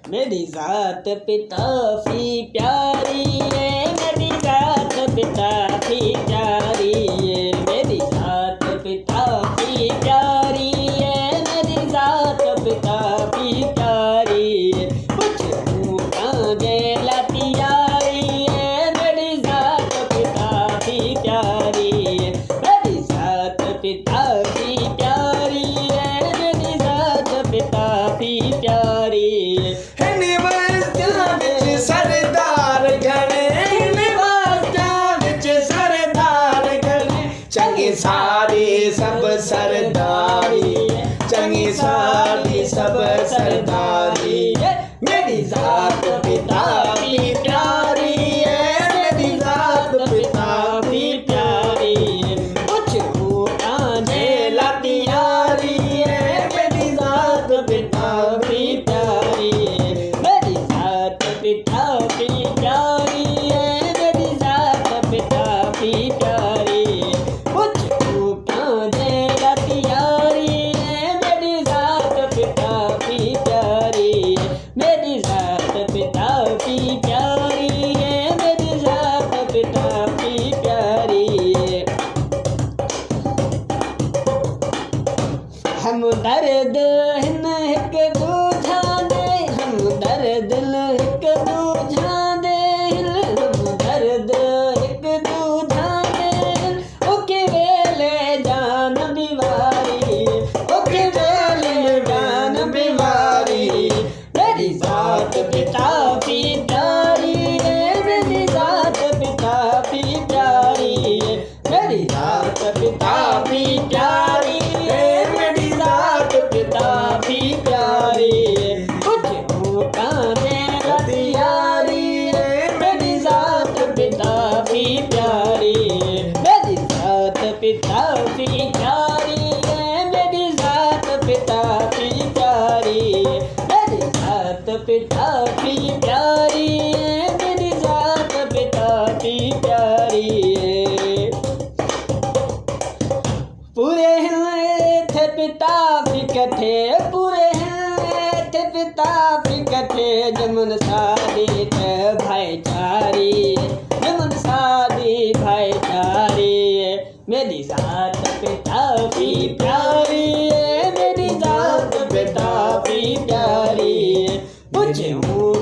मेरी जात पिता फी प्यारी है, मेरी जात पिता फी प्यारी है, मेरी जात पिता फी प्यारी है, मेरी जात पिता फी प्यारी है। पूछूं कांजे लाती यारी है, मेरी जात पिता फी प्यारी है, मेरी जात पिता फी प्यारी है, मेरी जात पिता फी प्यारी है। सरदार घने निवासां विच सरदार घने चंगी सारी सब सरदारी चंगी सारी सब सरदारी मेरी जात पिता की प्यारी है मेरी जात पिता की प्यारी है पूछूं कांजे लाती यारी है मेरी जात पिता की प्यारी है मेरी जात पिता की प्यारी है, मेरी जात पिता की प्यारी है। पूछूं कांजे लाती यारी है, मेरी जात पिता की प्यारी है, मेरी जात पिता की प्यारी है, मेरी जात पिता की प्यारी है। हम दर्द हिन हिक दूजा दे, हम दर्द हिक दूजा दे, हम दर्द हिक दूजा दे, ओके वेले जान बीमारी, ओके वेले जान बीमारी। मेरी जात पिता की प्यारी है, मेरी जात पिता की प्यारी है, मेरी जात पिता की प्यारी है, मेरी जात पिता की प्यारी है। पूछूं कांजे लाती यारी है, मेरी जात पिता की प्यारी है, मेरी जात पिता की प्यारी है, मेरी जात पिता की प्यारी है, मेरी जात पिता की प्यारी है, मेरी जात पिता की प्यारी है। पूरे हिले थे पिता भी कथे, पूरे हिले थे पिता भी कथे, जमन शादी थे भाईचारी, जमन शादी भाईचारी। मेरी जात पिता की प्यारी है, मेरी जात पिता की प्यारी। पूछूं